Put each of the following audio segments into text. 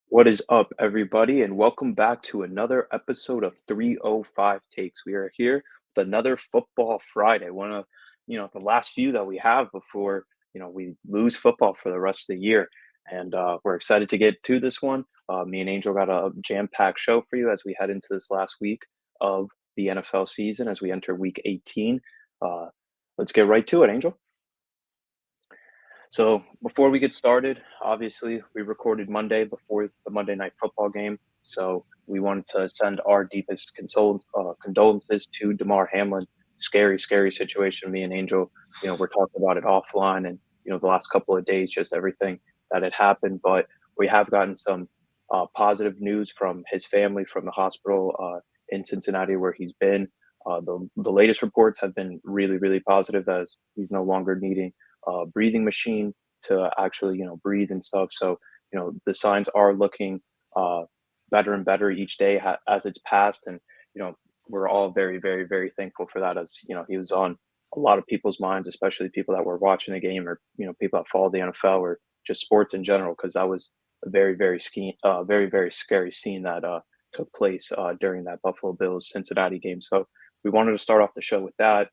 What is up, everybody, and welcome back to another episode of 305 Takes. We are here with another Football Friday, one of the last few that we have before we lose football for the rest of the year. And we're excited to get to this one. Me and Angel got a jam-packed show for you as we head into this last week of the NFL season as we enter Week 18. Uh, let's get right to it, Angel. So before we get started, obviously we recorded Monday before the Monday Night Football game. So we wanted to send our deepest condolences to Damar Hamlin. Scary, scary situation. Me and Angel, we're talking about it offline, and the last couple of days, just everything that had happened. But we have gotten some positive news from his family, from the hospital in Cincinnati where he's been. The latest reports have been really, really positive as he's no longer needing breathing machine to actually, breathe and stuff. So, the signs are looking uh, better and better each day as it's passed. And, you know, we're all very, very, very thankful for that as, he was on a lot of people's minds, especially people that were watching the game or, people that follow the NFL or just sports in general, because that was a very, very, very scary scene that took place during that Buffalo Bills Cincinnati game. So we wanted to start off the show with that.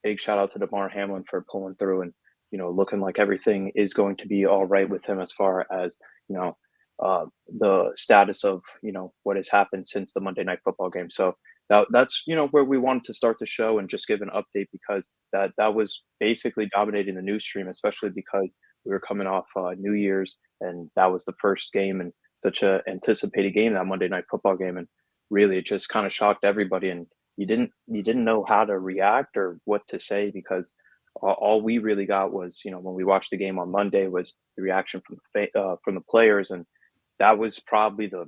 Big shout out to Damar Hamlin for pulling through and looking like everything is going to be all right with him as far as you know the status of what has happened since the Monday Night Football game. So that's where we wanted to start the show and just give an update because that was basically dominating the news stream, especially because we were coming off New Year's and that was the first game and such a anticipated game, that Monday Night Football game, and really it just kind of shocked everybody and you didn't know how to react or what to say because all we really got was when we watched the game on Monday was the reaction from the players, and that was probably the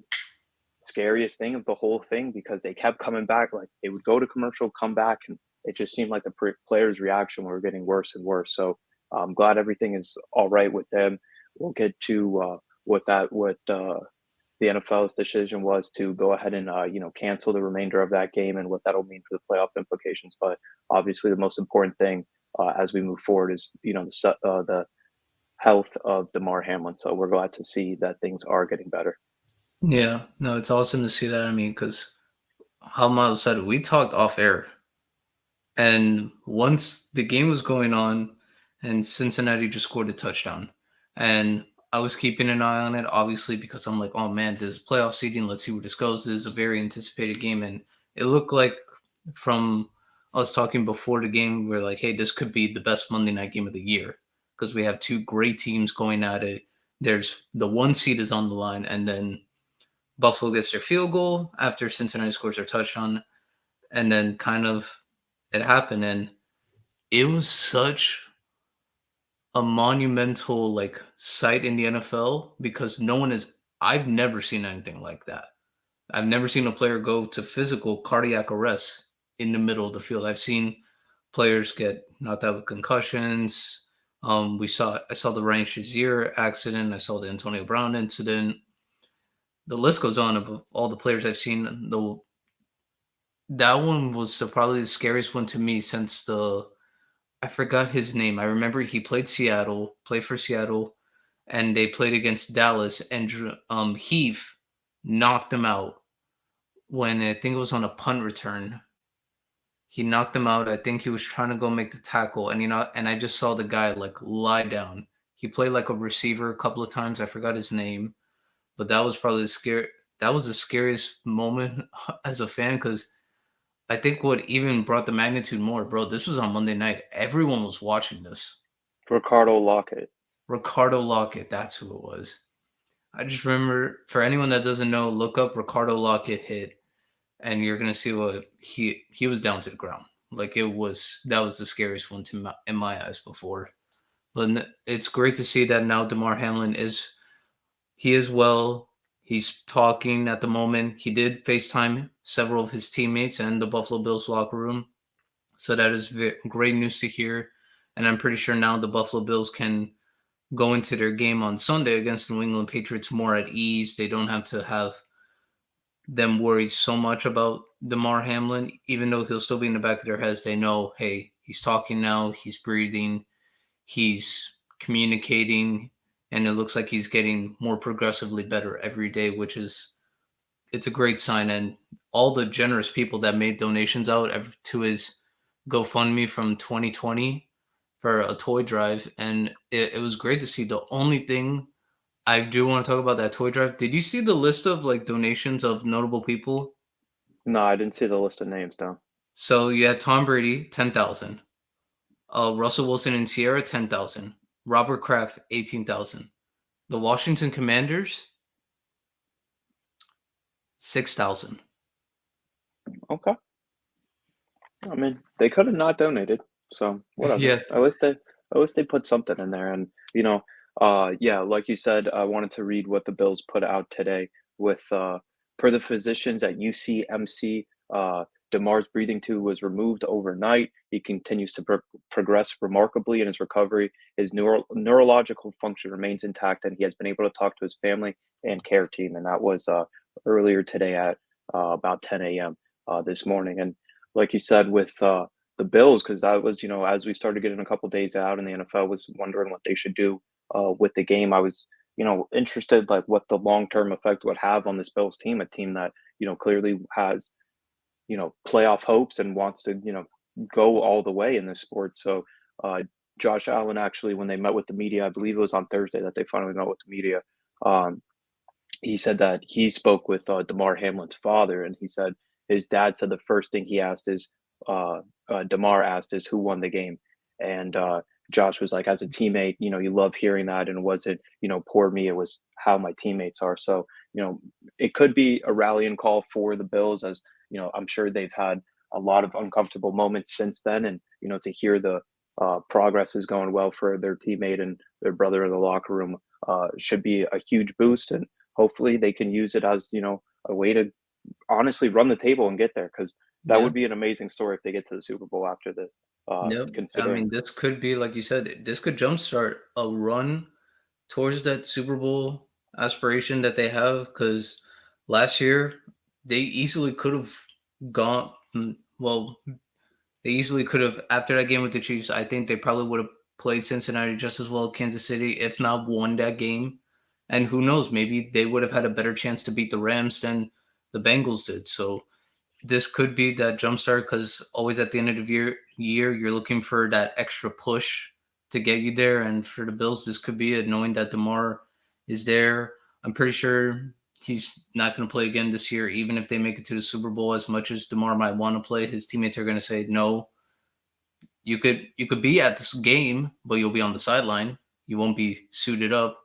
scariest thing of the whole thing because they kept coming back. Like they would go to commercial, come back, and it just seemed like the players' reaction were getting worse and worse. So I'm glad everything is all right with them. We'll get to what the NFL's decision was to go ahead and cancel the remainder of that game and what that'll mean for the playoff implications. But obviously, the most important thing as we move forward is the health of Damar Hamlin. So we're glad to see that things are getting better. Yeah, no, it's awesome to see that. I mean, because how Miles said it, we talked off air, and once the game was going on, and Cincinnati just scored a touchdown, and I was keeping an eye on it, obviously, because I'm like, oh man, this is playoff seeding. Let's see where this goes. This is a very anticipated game, and it looked like from us talking before the game, we are like, hey, this could be the best Monday night game of the year because we have two great teams going at it. There's the one seed is on the line, and then Buffalo gets their field goal after Cincinnati scores their touchdown, and then kind of it happened, and it was such a monumental sight in the NFL because no one is. I've never seen anything like that. I've never seen a player go to physical cardiac arrest in the middle of the field. I've seen players get knocked out with concussions. I saw the Ryan Shazier accident. I saw the Antonio Brown incident. The list goes on of all the players I've seen. That one was probably the scariest one to me since the I forgot his name. I remember he played for Seattle, and they played against Dallas, and Heath knocked him out when I think it was on a punt return. He knocked him out. I think he was trying to go make the tackle, and and I just saw the guy lie down. He played like a receiver a couple of times. I forgot his name, but that was probably the scare. That was the scariest moment as a fan because I think what even brought the magnitude more, bro, this was on Monday night. Everyone was watching this. Ricardo Lockett. Ricardo Lockett, that's who it was. I just remember, for anyone that doesn't know, look up Ricardo Lockett hit, and you're gonna see what he was down to the ground. That was the scariest one in my eyes before. But it's great to see that now Damar Hamlin he is well. He's talking at the moment. He did FaceTime several of his teammates and the Buffalo Bills locker room. So that is great news to hear. And I'm pretty sure now the Buffalo Bills can go into their game on Sunday against the New England Patriots more at ease. They don't have to have them worry so much about Damar Hamlin, even though he'll still be in the back of their heads. They know, hey, he's talking now, he's breathing, he's communicating, and it looks like he's getting more progressively better every day, which is it's a great sign. And all the generous people that made donations out to his GoFundMe from 2020 for a toy drive, and it was great to see. The only thing I do want to talk about that toy drive. Did you see the list of like donations of notable people? No, I didn't see the list of names down. So you had Tom Brady, 10,000. Russell Wilson and Sierra, 10,000. Robert Kraft, 18,000. The Washington Commanders, 6,000. Okay. I mean, they could have not donated, so whatever. Yeah, At least they put something in there, and yeah, like you said, I wanted to read what the Bills put out today with per the physicians at UCMC, DeMar's breathing tube was removed overnight. He continues to progress remarkably in his recovery. His neurological function remains intact, and he has been able to talk to his family and care team. And that was earlier today at about 10 a.m. This morning. And like you said with the Bills, because that was, as we started getting a couple days out and the NFL was wondering what they should do with the game, I was, interested like what the long term effect would have on this Bills team, a team that, clearly has, playoff hopes and wants to, go all the way in this sport. So uh, Josh Allen actually, when they met with the media, I believe it was on Thursday that they finally met with the media. Um, he said that he spoke with Damar Hamlin's father, and he said his dad said the first thing he asked is Damar asked is who won the game, and Josh was like, as a teammate, you love hearing that, and it wasn't poor me, it was how my teammates are. So it could be a rallying call for the Bills, as I'm sure they've had a lot of uncomfortable moments since then, and to hear the progress is going well for their teammate and their brother in the locker room should be a huge boost, and hopefully they can use it as, a way to honestly run the table and get there because that yeah, would be an amazing story if they get to the Super Bowl after this. yep. I Considering, mean, this could be like you said. This could jumpstart a run towards that Super Bowl aspiration that they have. Because last year they easily could have gone. Well, they easily could have after that game with the Chiefs. I think they probably would have played Cincinnati just as well, Kansas City, if not won that game. And who knows, maybe they would have had a better chance to beat the Rams than the Bengals did. So this could be that jumpstart because always at the end of the year, you're looking for that extra push to get you there. And for the Bills, this could be it, knowing that DeMar is there. I'm pretty sure he's not going to play again this year, even if they make it to the Super Bowl. As much as DeMar might want to play, his teammates are going to say, "No, you could be at this game, but you'll be on the sideline. You won't be suited up,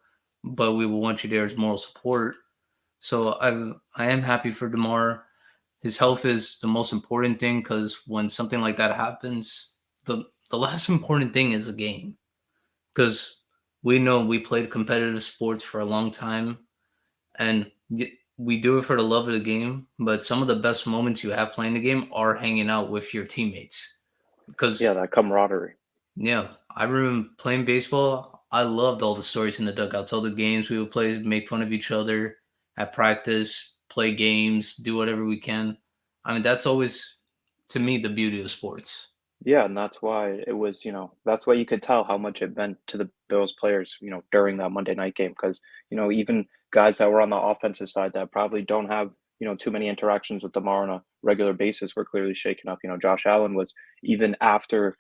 but we will want you there as moral support." So I am happy for DeMar. His health is the most important thing because when something like that happens, the last important thing is a game. Because we know we played competitive sports for a long time, and we do it for the love of the game. But some of the best moments you have playing the game are hanging out with your teammates. yeah, Because that camaraderie. yeah, I remember playing baseball. I loved all the stories in the dugouts, all the games we would play, make fun of each other at practice, play games, do whatever we can. I mean, that's always, to me, the beauty of sports. Yeah, and that's why it was, that's why you could tell how much it meant to the Bills players, during that Monday night game. Because, even guys that were on the offensive side that probably don't have, too many interactions with Damar on a regular basis were clearly shaken up. Josh Allen was even after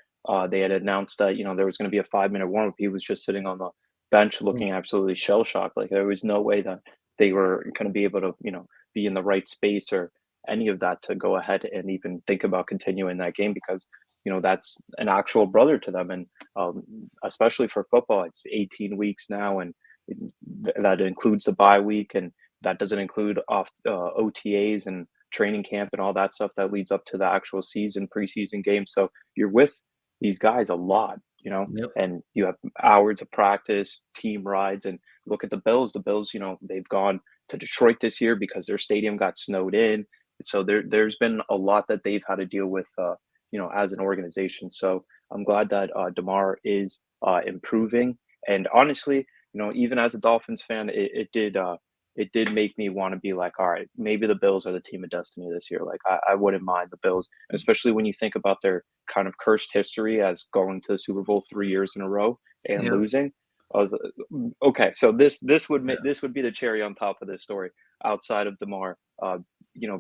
they had announced that, there was going to be a 5 minute warm up, he was just sitting on the bench Mm. looking absolutely shell shocked. Like there was no way that they were going to be able to, be in the right space or any of that to go ahead and even think about continuing that game because that's an actual brother to them, and especially for football it's 18 weeks now, and that includes the bye week, and that doesn't include off OTAs and training camp and all that stuff that leads up to the actual season, preseason games. So you're with these guys a lot, Yep. and you have hours of practice, team rides, and look at the Bills. The Bills, they've gone to Detroit this year because their stadium got snowed in. So there's been a lot that they've had to deal with as an organization. So I'm glad that Damar is improving. And honestly, even as a Dolphins fan, it did make me want to be like, all right, maybe the Bills are the team of destiny this year. Like I wouldn't mind the Bills, especially when you think about their kind of cursed history as going to the Super Bowl 3 years in a row and Yep. losing. I was okay. So this would Yeah. make this would be the cherry on top of this story. Outside of Demar,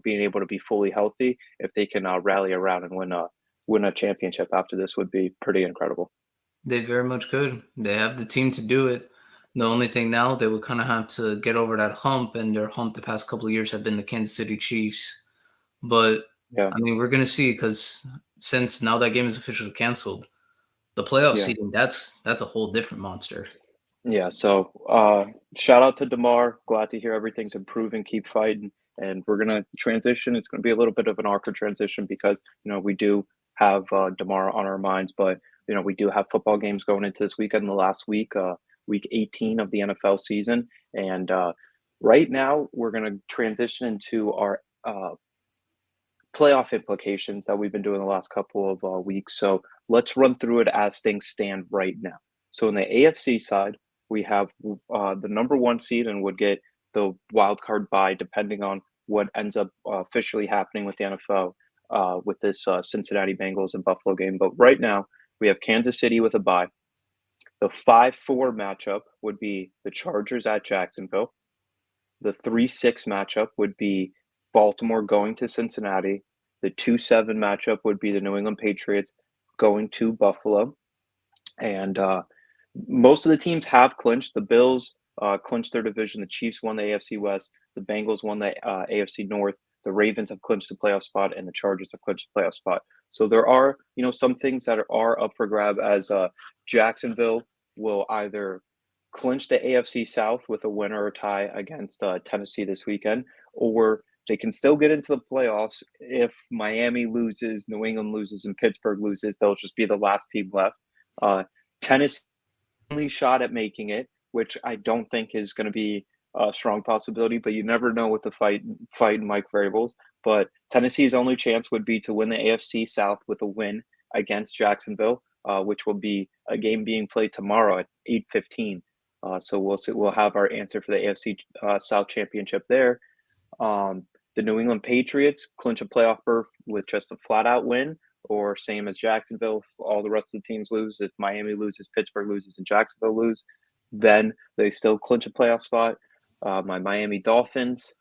being able to be fully healthy, if they can rally around and win a championship after this would be pretty incredible. They very much could. They have the team to do it. The only thing now they would kind of have to get over that hump, and their hump the past couple of years have been the Kansas City Chiefs. But Yeah, I mean, we're gonna see because since now that game is officially canceled, the playoff yeah. seeding that's a whole different monster. Yeah, so shout out to Demar. Glad to hear everything's improving. Keep fighting, and we're gonna transition. It's gonna be a little bit of an awkward transition because we do have Demar on our minds, but we do have football games going into this weekend, the last week, week 18 of the NFL season, and right now we're gonna transition into our playoff implications that we've been doing the last couple of weeks. So let's run through it as things stand right now. So in the AFC side, we have the number one seed and would get the wild card bye depending on what ends up officially happening with the NFL with this Cincinnati Bengals and Buffalo game. But right now, we have Kansas City with a bye. The 5-4 matchup would be the Chargers at Jacksonville. The 3-6 matchup would be Baltimore going to Cincinnati. The 2-7 matchup would be the New England Patriots going to Buffalo. And most of the teams have clinched. The Bills clinched their division. The Chiefs won the AFC West. The Bengals won the AFC North. The Ravens have clinched the playoff spot, and the Chargers have clinched the playoff spot. So there are, some things that are up for grab as Jacksonville will either clinch the AFC South with a winner or tie against Tennessee this weekend, or they can still get into the playoffs if Miami loses, New England loses, and Pittsburgh loses. They'll just be the last team left. Tennessee only shot at making it, which I don't think is going to be a strong possibility, but you never know with the fight and Mike variables. But Tennessee's only chance would be to win the AFC South with a win against Jacksonville, which will be a game being played tomorrow at 8:15. So we'll see, we'll have our answer for the AFC South Championship there. The New England Patriots clinch a playoff berth with just a flat out win, or same as Jacksonville, if all the rest of the teams lose. If Miami loses, Pittsburgh loses, and Jacksonville lose, then they still clinch a playoff spot. My Miami Dolphins,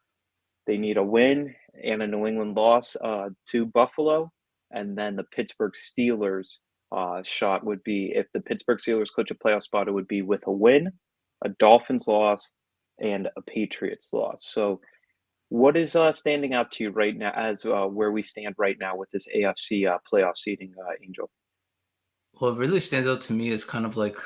they need a win and a New England loss to Buffalo. And then the Pittsburgh Steelers shot would be if the Pittsburgh Steelers clinch a playoff spot, it would be with a win, a Dolphins loss, and a Patriots loss. So what is standing out to you right now as where we stand right now with this AFC playoff seeding, Angel? What really stands out to me is kind of like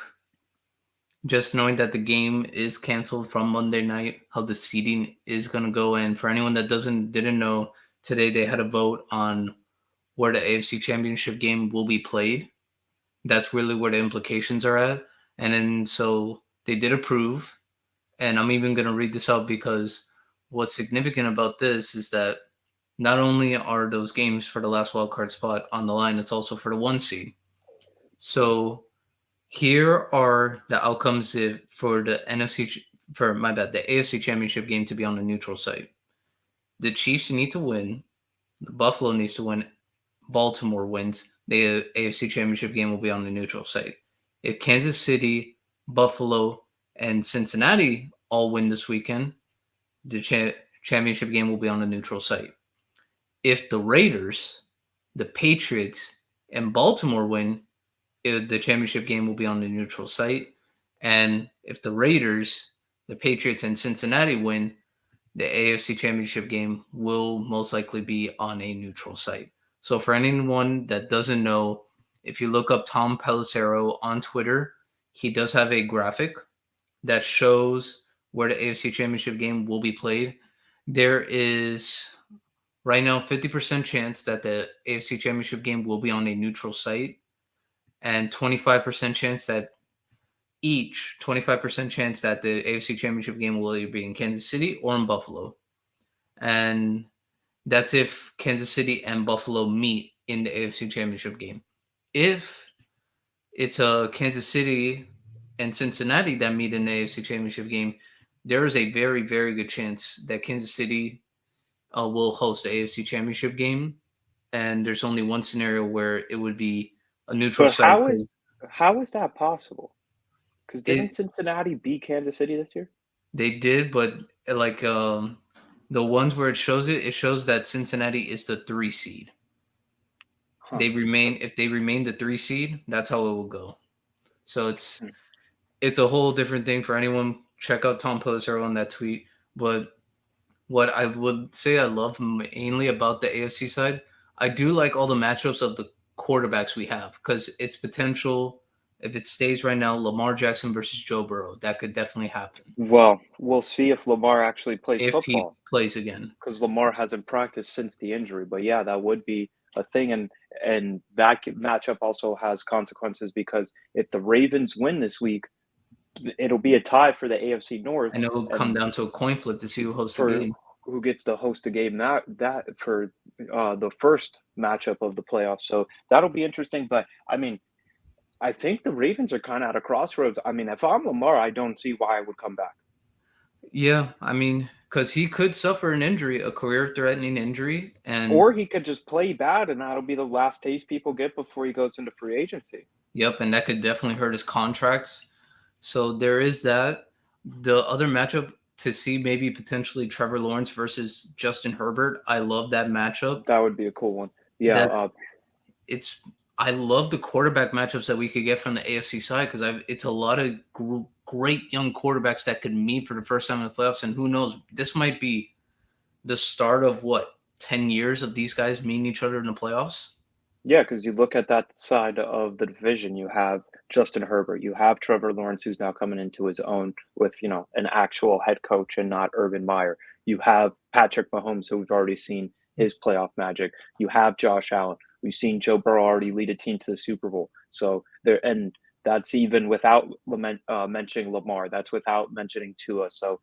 just knowing that the game is canceled from Monday night, how the seeding is gonna go. And for anyone that didn't know, today they had a vote on where the AFC Championship game will be played. That's really where the implications are at. And then so they did approve. And I'm even gonna read this out because what's significant about this is that not only are those games for the last wild card spot on the line, it's also for the one seed. So here are the outcomes for the for my bad, the AFC Championship game to be on a neutral site. The Chiefs need to win. Buffalo needs to win. Baltimore wins. The AFC Championship game will be on the neutral site. If Kansas City, Buffalo, and Cincinnati all win this weekend, the championship game will be on the neutral site. If the Raiders, the Patriots, and Baltimore win, the championship game will be on the neutral site. And if the Raiders, the Patriots, and Cincinnati win, the AFC Championship game will most likely be on a neutral site. So for anyone that doesn't know, if you look up Tom Pelissero on Twitter, he does have a graphic that shows where the AFC Championship game will be played. There is right now 50% chance that the AFC Championship game will be on a neutral site and 25% chance that 25% chance that the AFC Championship game will either be in Kansas City or in Buffalo. And that's if Kansas City and Buffalo meet in the AFC Championship game. If it's a Kansas City and Cincinnati that meet in the AFC Championship game, there is a very, very good chance that Kansas City will host the AFC Championship game. And there's only one scenario where it would be a neutral But site. how is that possible? Because didn't It Cincinnati beat Kansas City this year? They did, but like the ones where it shows that Cincinnati is the 3 seed. Huh. If they remain the 3 seed, that's how it will go. So Hmm. it's a whole different thing for anyone. Check out Tom Pelissero on that tweet. But what I would say I love mainly about the AFC side, I do like all the matchups of the quarterbacks we have because it's potential. If it stays right now, Lamar Jackson versus Joe Burrow, that could definitely happen Well, we'll see if Lamar actually plays if he football plays again. because Lamar hasn't practiced since the injury. But yeah, that would be a thing, and that matchup also has consequences because if the Ravens win this week, it'll be a tie for the AFC North, And it'll come and down to a coin flip to see who hosts the for game. who gets to host a game that for the first matchup of the playoffs. So that'll be interesting. But I mean, I think the Ravens are kind of at a crossroads. I mean, if I'm Lamar, I don't see why I would come back. Yeah, I mean, because he could suffer an injury, a career-threatening injury, and Or he could just play bad, and that'll be the last taste people get before he goes into free agency. yep, and that could definitely hurt his contracts. So there is that. The other matchup to see maybe potentially Trevor Lawrence versus Justin Herbert. I love that matchup. That would be a cool one. Yeah, That it's I love the quarterback matchups that we could get from the AFC side because it's a lot of great young quarterbacks that could meet for the first time in the playoffs, and who knows, this might be the start of what 10 years of these guys meeting each other in the playoffs. yeah, because you look at that side of the division, you have Justin Herbert, you have Trevor Lawrence, who's now coming into his own with, an actual head coach and not Urban Meyer. You have Patrick Mahomes, who we've already seen his playoff magic. You have Josh Allen. We've seen Joe Burrow already lead a team to the Super Bowl. So there, and that's even without mentioning Lamar. That's without mentioning Tua. So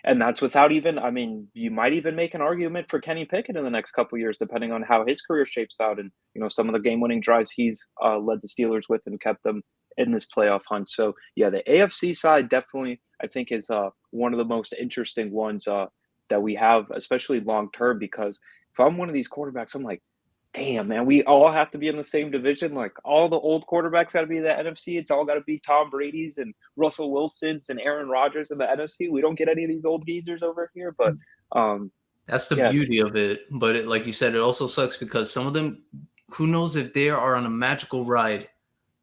and that's without even, I mean, you might even make an argument for Kenny Pickett in the next couple of years, depending on how his career shapes out and, some of the game winning drives he's led the Steelers with and kept them in this playoff hunt. So, yeah, the AFC side definitely, I think, is one of the most interesting ones that we have, especially long term, because if I'm one of these quarterbacks, I'm like, damn, man, we all have to be in the same division. Like all the old quarterbacks got to be in the NFC. It's all got to be Tom Brady's and Russell Wilson's and Aaron Rodgers in the NFC. We don't get any of these old geezers over here. But um, That's the yeah, beauty of it. But like you said, it also sucks because some of them, who knows if they are on a magical ride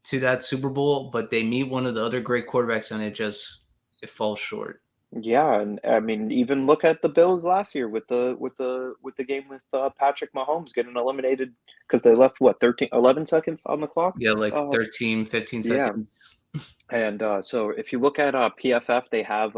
to that Super Bowl, but they meet one of the other great quarterbacks and it falls short. yeah, and I mean, even look at the Bills last year with the game with Patrick Mahomes getting eliminated because they left what 11 seconds on the clock. Yeah, like Uh, 13, 15 yeah, seconds. and so if you look at PFF, they have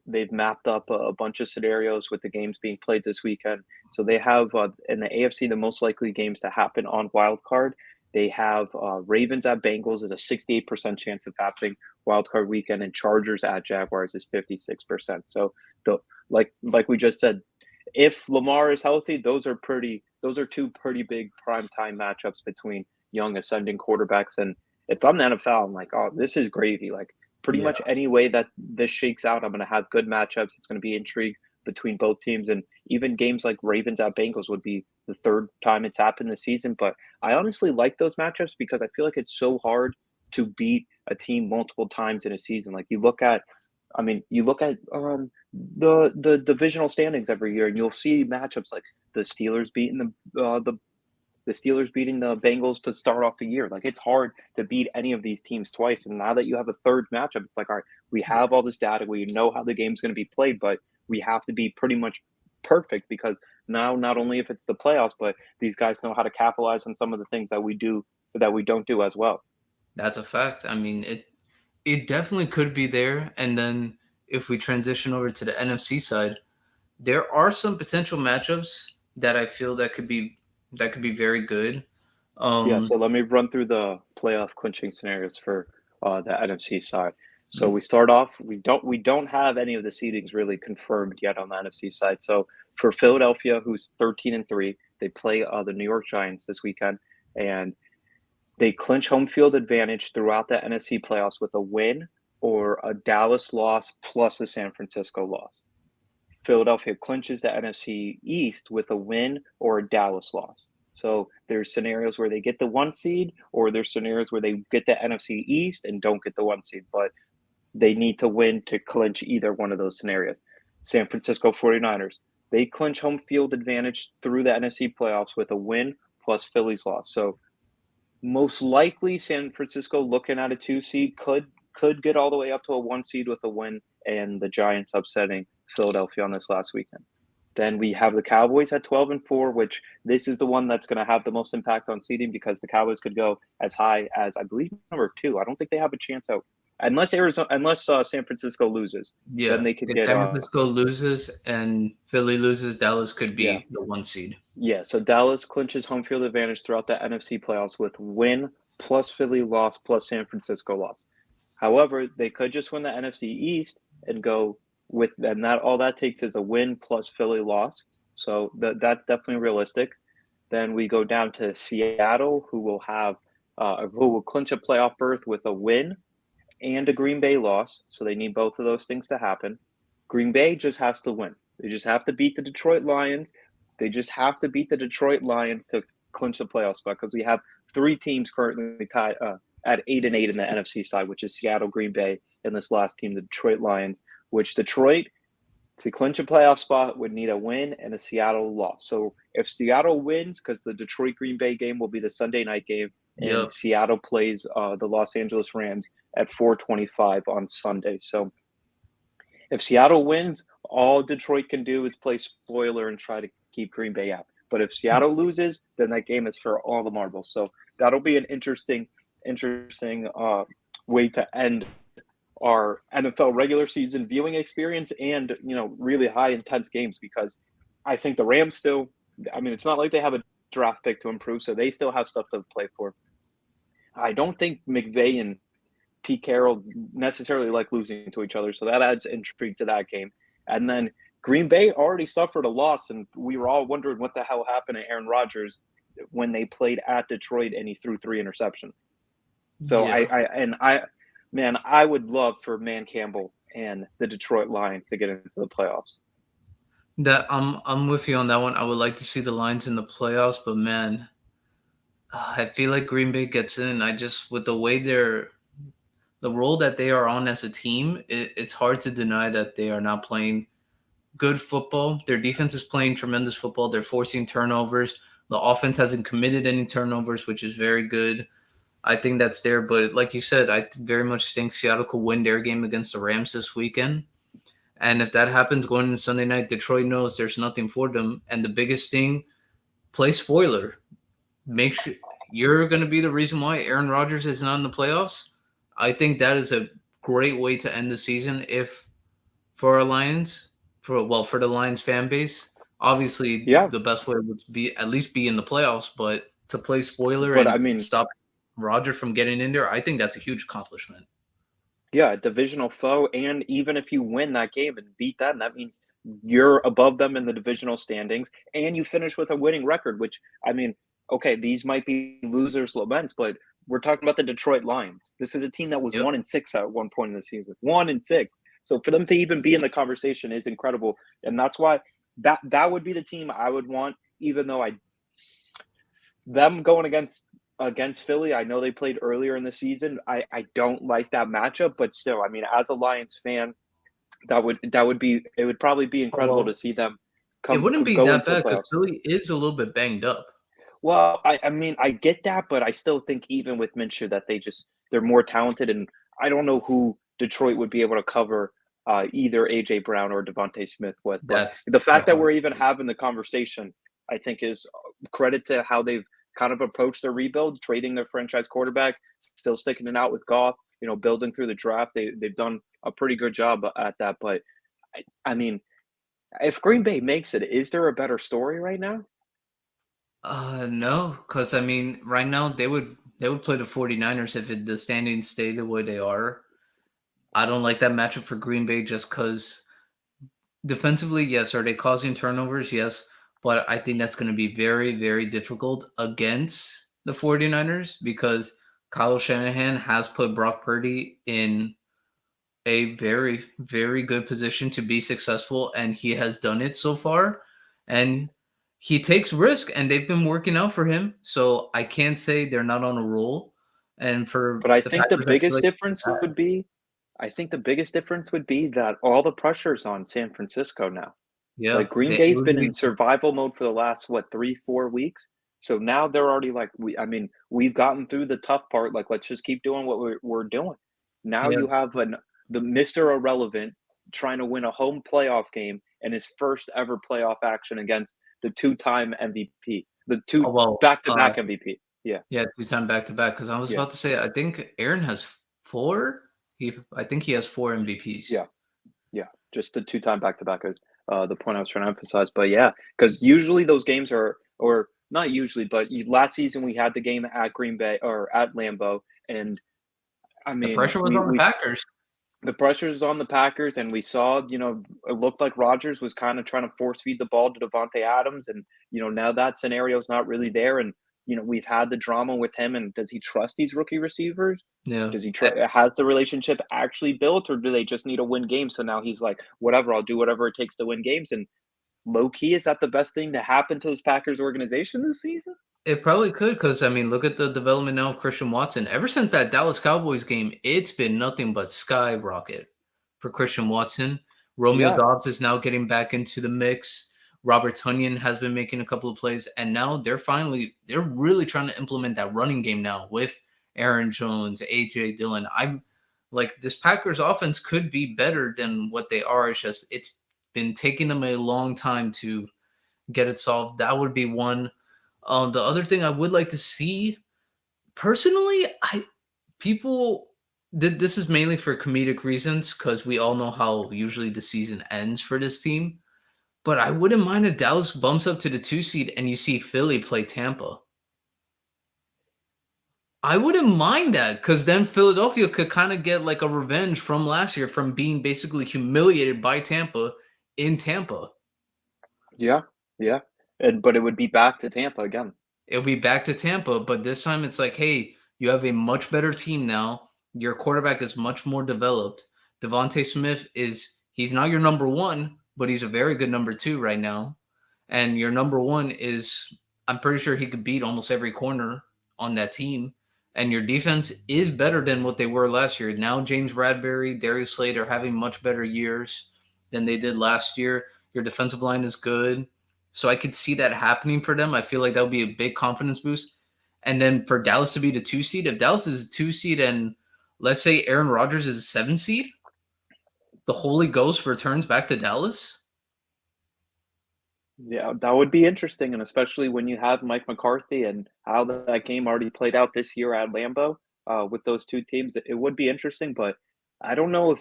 they've mapped up a bunch of scenarios with the games being played this weekend. So they have in the AFC the most likely games to happen on Wild Card. They have Ravens at Bengals is a 68% chance of happening Wild Card weekend, and Chargers at Jaguars is 56%. So the like we just said, if Lamar is healthy, those are two pretty big prime time matchups between young ascending quarterbacks. And if I'm the NFL, I'm like, oh, this is gravy. Like pretty Yeah, much any way that this shakes out, I'm going to have good matchups. It's going to be intrigue between both teams, and even games like Ravens at Bengals would be the third time it's happened this season. But I honestly like those matchups because I feel like it's so hard to beat a team multiple times in a season. Like you look at the divisional standings every year, and you'll see matchups like the Steelers beating the Steelers beating the Bengals to start off the year. Like it's hard to beat any of these teams twice. And now that you have a third matchup, it's like, all right, we have all this data. We know how the game's going to be played, but we have to be pretty much perfect because now not only if it's the playoffs, but these guys know how to capitalize on some of the things that we don't do as well. that's a fact. I mean, it definitely could be there. And then if we transition over to the NFC side, there are some potential matchups that I feel that could be very good. Yeah, Um, so let me run through the playoff clinching scenarios for the NFC side. So we start off. We don't have any of the seedings really confirmed yet on the NFC side. So for Philadelphia, who's 13-3, they play the New York Giants this weekend, and they clinch home field advantage throughout the NFC playoffs with a win or a Dallas loss plus a San Francisco loss. Philadelphia clinches the NFC East with a win or a Dallas loss. So there's scenarios where they get the 1 seed, or there's scenarios where they get the NFC East and don't get the 1 seed, but they need to win to clinch either one of those scenarios. San Francisco 49ers, they clinch home field advantage through the NFC playoffs with a win plus Philly's loss. So most likely, San Francisco, looking at a 2 seed, could get all the way up to a 1 seed with a win, and the Giants upsetting Philadelphia on this last weekend. Then we have the Cowboys at 12-4, which this is the one that's going to have the most impact on seeding because the Cowboys could go as high as, I believe, number 2. I don't think they have a chance out unless San Francisco loses. Then Yeah, they could if get San Francisco loses and Philly loses, Dallas could yeah. be the 1 seed. Yeah, so Dallas clinches home field advantage throughout the NFC playoffs with win plus Philly loss plus San Francisco loss. However, they could just win the NFC East and go with, and that all that takes is a win plus Philly loss. So that's definitely realistic. Then we go down to Seattle, who will clinch a playoff berth with a win and a Green Bay loss. So they need both of those things to happen. Green Bay just has to win. They just have to beat the Detroit Lions. They just have to beat the Detroit Lions to clinch the playoff spot because we have 3 teams currently tied at 8-8 in the NFC side, which is Seattle, Green Bay, and this last team, the Detroit Lions, which Detroit, to clinch a playoff spot, would need a win and a Seattle loss. So if Seattle wins, because the Detroit Green Bay game will be the Sunday night game, and Yep. Seattle plays the Los Angeles Rams at 4:25 on Sunday. So if Seattle wins, all Detroit can do is play spoiler and try to keep Green Bay out. But if Seattle loses, then that game is for all the marbles. So that'll be an interesting way to end our NFL regular season viewing experience, and really high intense games, because I think the Rams still. I mean, it's not like they have a draft pick to improve, so they still have stuff to play for. I don't think McVay and Pete Carroll necessarily like losing to each other, so that adds intrigue to that game. And then Green Bay already suffered a loss, and we were all wondering what the hell happened to Aaron Rodgers when they played at Detroit and he threw 3 interceptions. So Yeah. man, I would love for Man Campbell and the Detroit Lions to get into the playoffs. That I'm with you on that one. I would like to see the Lions in the playoffs, but man, I feel like Green Bay gets in. I just with the way the role that they are on as a team, it's hard to deny that they are not playing good football. Their defense is playing tremendous football. They're forcing turnovers. The offense hasn't committed any turnovers, which is very good. I think that's there. But like you said, I very much think Seattle could win their game against the Rams this weekend. And if that happens going into Sunday night, Detroit knows there's nothing for them. And the biggest thing, play spoiler. Make sure you're going to be the reason why Aaron Rodgers is not in the playoffs. I think that is a great way to end the season if for our Lions, for the Lions fan base. Obviously, Yeah, the best way would be at least be in the playoffs, but to play spoiler but I and mean, stop Roger from getting in there, I think that's a huge accomplishment. yeah, a divisional foe, and even if you win that game and beat them, that means you're above them in the divisional standings, and you finish with a winning record. Which, I mean, okay, these might be losers' laments, but we're talking about the Detroit Lions. This is a team that was Yep. 1-6 at one point in the season, 1-6. So for them to even be in the conversation is incredible, and that's why that would be the team I would want. Even though them going against Philly, I know they played earlier in the season. I don't like that matchup, but still, I mean, as a Lions fan, it would probably be Oh, incredible to well, see them it come wouldn't be go that into the bad because playoffs. Philly is a little bit banged up. Well, I mean, I get that, but I still think even with Minshew that they're more talented, and I don't know who Detroit would be able to cover either AJ Brown or Devontae Smith with. But That's the the fact that hard we're even part. having the conversation, I think, is credit to how they've kind of approached their rebuild, trading their franchise quarterback, still sticking it out with Goff. Building through the draft, they've done a pretty good job at that. But I mean, if Green Bay makes it, is there a better story right now? No, because I mean, right now they would play the 49ers if the standings stay the way they are. I don't like that matchup for Green Bay just because defensively, yes. Are they causing turnovers? Yes. But I think that's going to be very, very difficult against the 49ers because Kyle Shanahan has put Brock Purdy in a very, very good position to be successful, and he has done it so far. And he takes risk, and they've been working out for him. So I can't say they're not on a roll. And for But I the think the Packers, I feel biggest like difference would be I think the biggest difference would be that all the pressure's on San Francisco now. yeah, Like, Green it Bay's would been be in survival mode for the last, what, 3, 4 weeks? So now they're already like, we've gotten through the tough part, like, let's just keep doing what we're doing. Now yeah. you have the Mr. Irrelevant trying to win a home playoff game and his first ever playoff action against the two-time MVP, the 2 Oh, well, back-to-back MVP. Yeah, yeah, 2-time back-to-back. Because I was yeah, about to say, I think Aaron has 4? I think he has 4 MVPs. yeah. Yeah, just the two-time back-to-back is, the point I was trying to emphasize, but yeah, because usually those games are or not usually, but you last season we had the game at Green Bay or at Lambeau, and I The mean, pressure was on the we Packers. the pressure is on the Packers, and we saw, it looked like Rodgers was kinda trying to force feed the ball to Davante Adams, and, now that scenario's not really there, and, we've had the drama with him, and does he trust these rookie receivers? Yeah. Does he has the relationship actually built, or do they just need to win games? So now he's like, "Whatever, I'll do whatever it takes to win games," and low key, is that the best thing to happen to this Packers organization this season? It probably could, because I mean, look at the development now of Christian Watson. Ever since that Dallas Cowboys game, it's been nothing but skyrocket for Christian Watson. Romeo Yeah, Dobbs is now getting back into the mix. Robert Tunyon has been making a couple of plays, and now they're really trying to implement that running game now with Aaron Jones, AJ Dillon. I'm like, this Packers offense could be better than what they are. It's been taking them a long time to get it solved. That would be one. The other thing I would like to see personally, I people this is mainly for comedic reasons because we all know how usually the season ends for this team. But I wouldn't mind if Dallas bumps up to the 2 seed and you see Philly play Tampa. I wouldn't mind that because then Philadelphia could kind of get like a revenge from last year from being basically humiliated by Tampa in Tampa. yeah, yeah, but it would be back to Tampa again. It'll be back to Tampa, but this time it's like, hey, you have a much better team now. Your quarterback is much more developed. Devontae Smith he's not your number one, but he's a very good number two right now. And your number one is, I'm pretty sure he could beat almost every corner on that team. And your defense is better than what they were last year. Now James Bradbury, Darius Slade are having much better years than they did last year. Your defensive line is good. So I could see that happening for them. I feel like that would be a big confidence boost. And then for Dallas to be the 2 seed, if Dallas is a 2 seed and let's say Aaron Rodgers is a 7 seed, the Holy Ghost returns back to Dallas. Yeah, that would be interesting, and especially when you have Mike McCarthy and how that game already played out this year at Lambeau, with those 2 teams, it would be interesting, but I don't know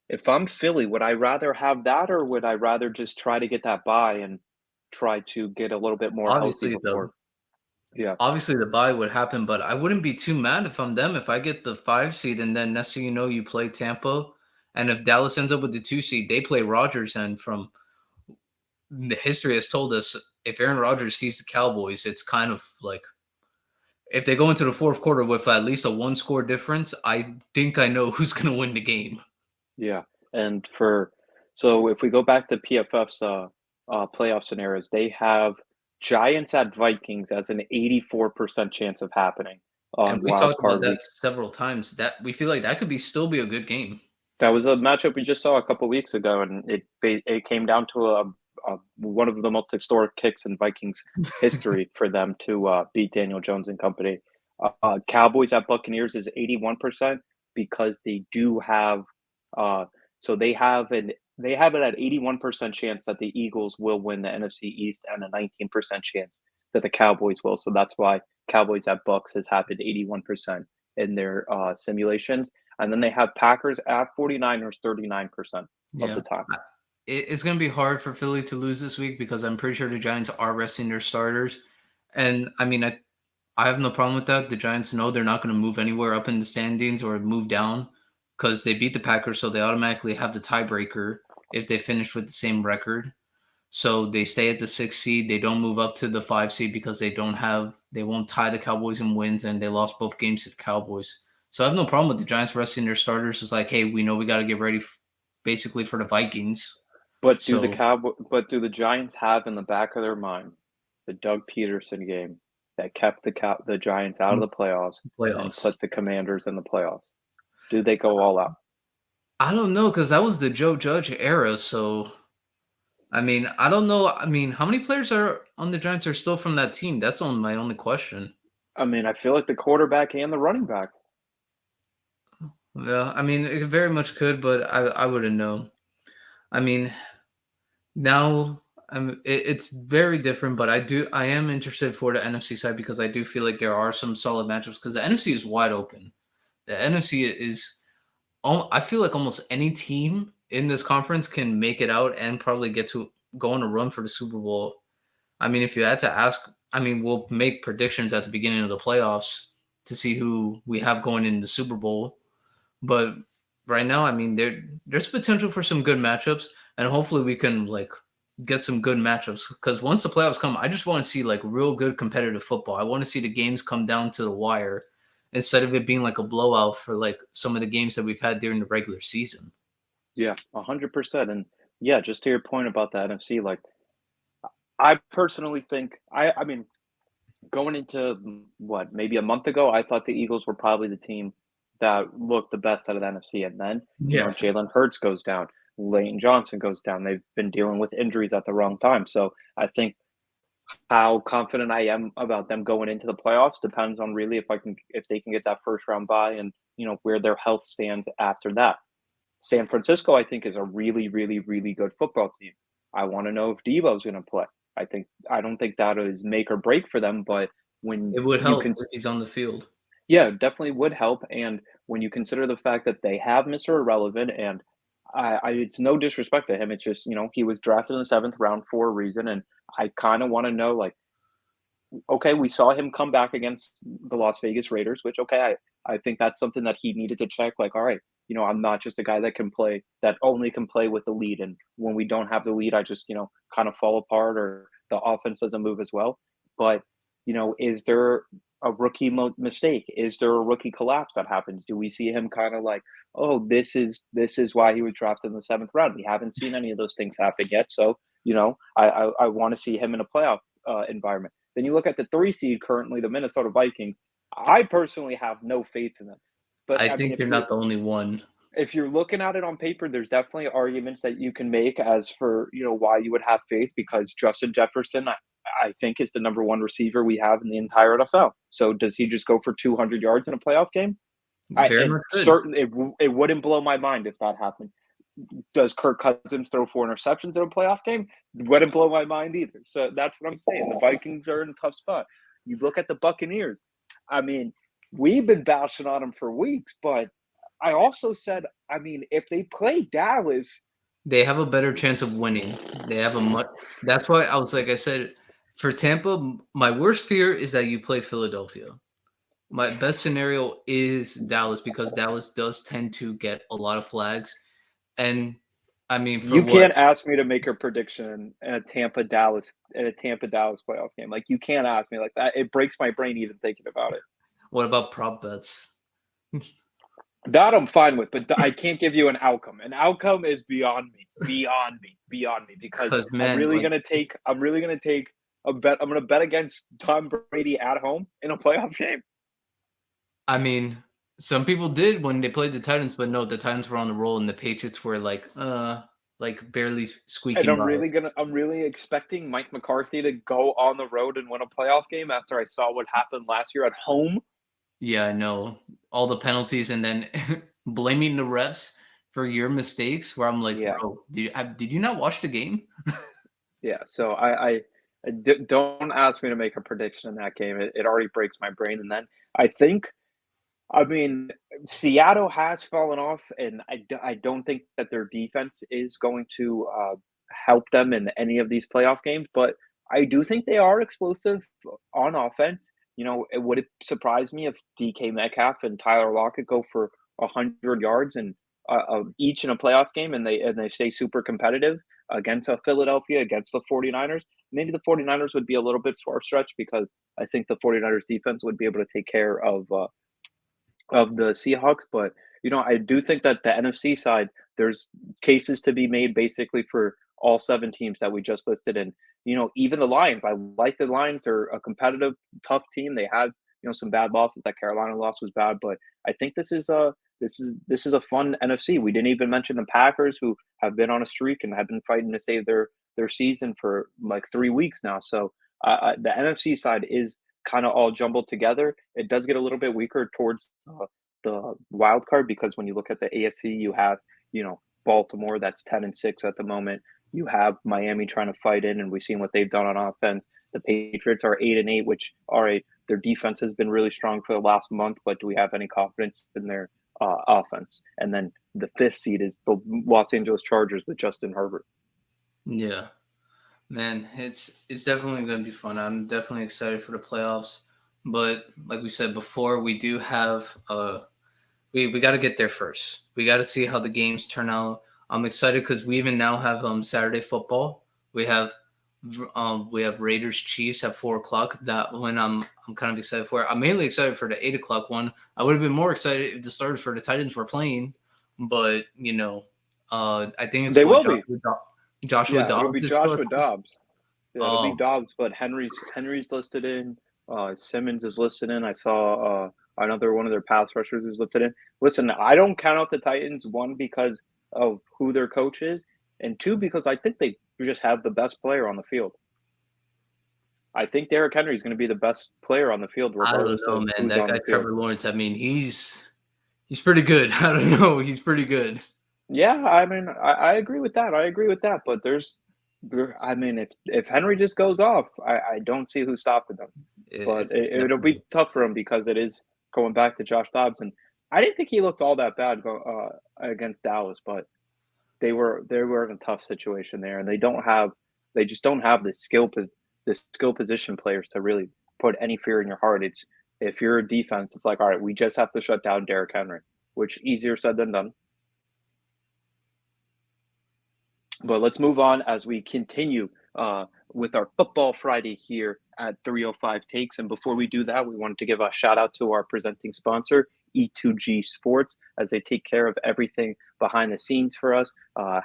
if I'm Philly, would I rather have that, or would I rather just try to get that bye and try to get a little bit more healthy Obviously, the before. Yeah, obviously the bye would happen, but I wouldn't be too mad if I'm them. If I get the 5 seed and then next thing you know, you play Tampa, and if Dallas ends up with the 2 seed, they play Rodgers. And from the history has told us, if Aaron Rodgers sees the Cowboys, it's kind of like if they go into the fourth quarter with at least a one score difference, I think I know who's going to win the game. yeah, and so if we go back to PFF's, playoff scenarios, they have Giants at Vikings as an 84% chance of happening And on we wild talked about card that week. several times. That we feel like that could be still be a good game. That was a matchup we just saw a couple weeks ago, and it came down to one of the most historic kicks in Vikings history for them to beat Daniel Jones and company. Cowboys at Buccaneers is 81% because they do have so they have it at 81% chance that the Eagles will win the NFC East and a 19% chance that the Cowboys will. So that's why Cowboys at Bucks has happened 81% in their simulations. And then they have Packers at 49ers 39% of Yeah. the time. It's going to be hard for Philly to lose this week because I'm pretty sure the Giants are resting their starters. And I mean, I have no problem with that. The Giants know they're not going to move anywhere up in the standings or move down because they beat the Packers, so they automatically have the tiebreaker if they finish with the same record. So they stay at the 6 seed. They don't move up to the 5 seed because they won't tie the Cowboys in wins, and they lost both games to the Cowboys. So I have no problem with the Giants resting their starters. It's like, hey, we know we got to get ready basically for the Vikings. But So do the Giants have in the back of their mind the Doug Peterson game that kept the Giants out of Mm, the playoffs and playoffs. put the Commanders in the playoffs? Do they go all out? I don't know because that was the Joe Judge era, so I mean, I don't know. I mean, how many players are on the Giants are still from that team? That's my only question. I mean, I feel like the quarterback and the running back. Yeah, I mean, it very much could, but I wouldn't know. I mean, now it's very different, but I am interested for the NFC side because I do feel like there are some solid matchups because the NFC is wide open. The NFC is I feel like almost any team in this conference can make it out and probably get to go on a run for the Super Bowl. I mean, if you had to ask, I mean, we'll make predictions at the beginning of the playoffs to see who we have going in the Super Bowl. But right now, I mean, there's potential for some good matchups, and hopefully we can like get some good matchups. Because once the playoffs come, I just want to see like real good competitive football. I want to see the games come down to the wire instead of it being like a blowout for like some of the games that we've had during the regular season. Yeah, 100%. And yeah, just to your point about the NFC, like I personally think I mean, going into what, maybe a month ago, I thought the Eagles were probably the team that looked the best out of the NFC. And then, Yeah, Jalen Hurts goes down, Lane Johnson goes down. They've been dealing with injuries at the wrong time. So I think how confident I am about them going into the playoffs depends on really if they can get that first round bye and where their health stands after that. San Francisco, I think, is a really, really, really good football team. I want to know if Debo's going to play. I don't think that is make or break for them, but when it would you help can, if he's on the field. yeah, definitely would help. And when you consider the fact that they have Mr. Irrelevant, and it's no disrespect to him, it's just he was drafted in the seventh round for a reason, and I kind of want to know like okay, we saw him come back against the Las Vegas Raiders, which okay, I think that's something that he needed to check. Like, all right, I'm not just a guy that only can play with the lead, and when we don't have the lead, I just kind of fall apart or the offense doesn't move as well. But is there a rookie mistake? Is there a rookie collapse that happens? Do we see him kind of like, oh, this is why he was drafted in the seventh round? We haven't seen any of those things happen yet, so I want to see him in a playoff environment. Then you look at the 3 seed currently, the Minnesota Vikings. I personally have no faith in them. But I I mean, think you're not the only one. if you're looking at it on paper, there's definitely arguments that you can make as for why you would have faith because Justin Jefferson, I think, is the number one receiver we have in the entire NFL. So does he just go for 200 yards in a playoff game? Very And much could. certainly it wouldn't blow my mind if that happened. Does Kirk Cousins throw 4 interceptions in a playoff game? Wouldn't blow my mind either. So that's what I'm saying. The Vikings are in a tough spot. You look at the Buccaneers. I mean, we've been bashing on them for weeks, but I also said, I mean, if they play Dallas, They have a better chance of winning. They have a much. That's why I was like I said, for Tampa, my worst fear is that you play Philadelphia. My best scenario is Dallas because Dallas does tend to get a lot of flags, and I mean, for you what? can't ask me to make a prediction in a Tampa Dallas playoff game. Like you can't ask me like that. It breaks my brain even thinking about it. What about prop bets? That I'm fine with, but I can't give you an outcome. An outcome is beyond me. Because Because man, like I'm really gonna take a bet. I'm gonna bet against Tom Brady at home in a playoff game, I mean, some people did when they played the Titans, but no, the Titans were on the roll, and the Patriots were like barely and squeaking by. I'm really expecting Mike McCarthy to go on the road and win a playoff game after I saw what happened last year at home. Yeah, I know all the penalties, and then blaming the refs for your mistakes. Where I'm like, Yeah, bro, did you not watch the game? yeah. So don't ask me to make a prediction in that game. It already breaks my brain. And then I think I mean, Seattle has fallen off, and I don't think that their defense is going to help them in any of these playoff games. But I do think they are explosive on offense. It would surprise me if DK Metcalf and Tyler Lockett go for 100 yards and each in a playoff game, and they stay super competitive against Philadelphia, against the 49ers. Maybe the 49ers would be a little bit far stretch because I think the 49ers defense would be able to take care of the Seahawks, but I do think that the NFC side, there's cases to be made basically for all 7 teams that we just listed, and, even the Lions, I like the Lions. They're a competitive, tough team. They had, some bad losses. That Carolina loss was bad, but I think this is a fun NFC. We didn't even mention the Packers, who have been on a streak and have been fighting to save their season for, like, 3 weeks now, so, the NFC side is kinda all jumbled together. It does get a little bit weaker towards, the wild card because when you look at the AFC, you have, Baltimore that's 10-6 at the moment. You have Miami trying to fight in, and we've seen what they've done on offense. The Patriots are 8-8, which, alright, their defense has been really strong for the last month, but do we have any confidence in their, offense? And then the 5th seed is the Los Angeles Chargers with Justin Herbert. Yeah. Man, it's definitely going to be fun. I'm definitely excited for the playoffs. But like we said before, we do have we got to get there first. We got to see how the games turn out. I'm excited because we even now have Saturday football. We have Raiders Chiefs at 4 o'clock. That one I'm kind of excited for. I'm mainly excited for the 8 o'clock one. I would have been more excited if the starters for the Titans were playing, but I think it's They what will be. Joshua Yeah, it'll be Dobbs is Joshua starting. Dobbs. Yeah, it'll be Um, Dobbs, but Henry's listed in. Simmons is listed in. I saw another one of their pass rushers is listed in. Listen, I don't count out the Titans, one because of who their coach is, and two because I think they just have the best player on the field. I think Derrick Henry is going to be the best player on the field, I don't regardless know, of man. who's That on guy the field. Trevor Lawrence. I mean, he's pretty good. I don't know. He's pretty good. Yeah, I mean, I agree with that. I agree with that. But I mean, if Henry just goes off, I don't see who's stopping them. But It's it'll be definitely tough for him because it is going back to Josh Dobbs, and I didn't think he looked all that bad against Dallas, but they were in a tough situation there, and they just don't have the skill position players to really put any fear in your heart. It's if you're a defense, it's like, all right, we just have to shut down Derrick Henry, which easier said than done. But let's move on as we continue with our Football Friday here at 305 Takes. And before we do that, we wanted to give a shout out to our presenting sponsor, E2G Sports, as they take care of everything behind the scenes for us,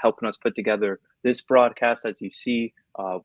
helping us put together this broadcast. As you see,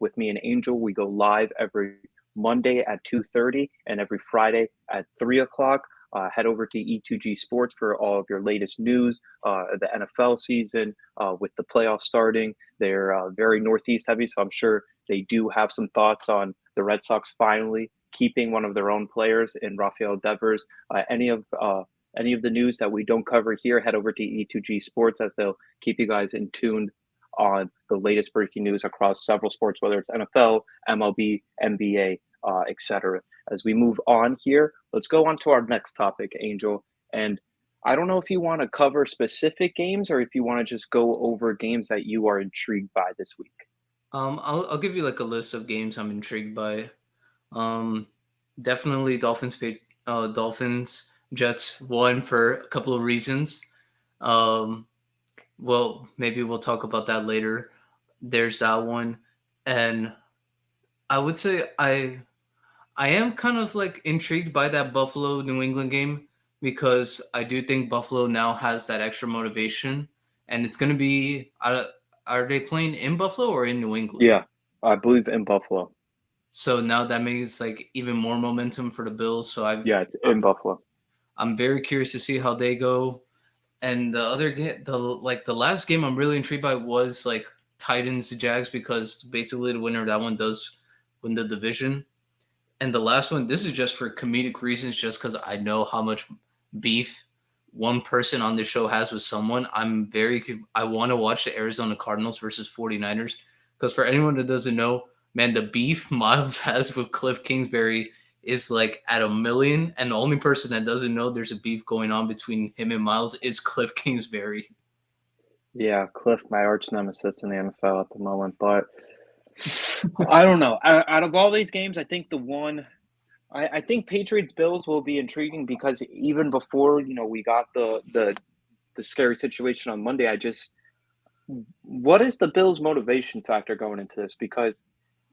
with me and Angel, we go live every Monday at 2:30 and every Friday at 3 o'clock. Head over to E2G Sports for all of your latest news, the NFL season, with the playoffs starting. They're very Northeast heavy, so I'm sure they do have some thoughts on the Red Sox finally keeping one of their own players in Rafael Devers. Any of the news that we don't cover here, head over to E2G Sports as they'll keep you guys in tune on the latest breaking news across several sports, whether it's NFL, MLB, NBA, etc. As we move on here, let's go on to our next topic, Angel. And I don't know if you want to cover specific games or if you want to just go over games that you are intrigued by this week. I'll give you like a list of games I'm intrigued by. Um, Definitely Dolphins Jets won for a couple of reasons. Um, well, maybe we'll talk about that later. There's that one, and I would say I am kind of like intrigued by that Buffalo New England game because I do think Buffalo now has that extra motivation, and it's going to be. Are they playing in Buffalo or in New England? Yeah, I believe in Buffalo. So now that makes like even more momentum for the Bills. So Yeah, it's in I'm Buffalo. I'm very curious to see how they go. And the other game, the last game I'm really intrigued by was like Titans Jags because basically the winner of that one does win the division. And the last one, this is just for comedic reasons, just because I know how much beef one person on the show has with someone. I want to watch the Arizona Cardinals versus 49ers because for anyone that doesn't know, man, the beef Miles has with Cliff Kingsbury is like at a million. And the only person that doesn't know there's a beef going on between him and Miles is Cliff Kingsbury. Yeah, Cliff, my arch nemesis in the NFL at the moment. But I don't know. Out of all these games, I think I think Patriots Bills will be intriguing because even before we got the scary situation on Monday, what is the Bills' motivation factor going into this? Because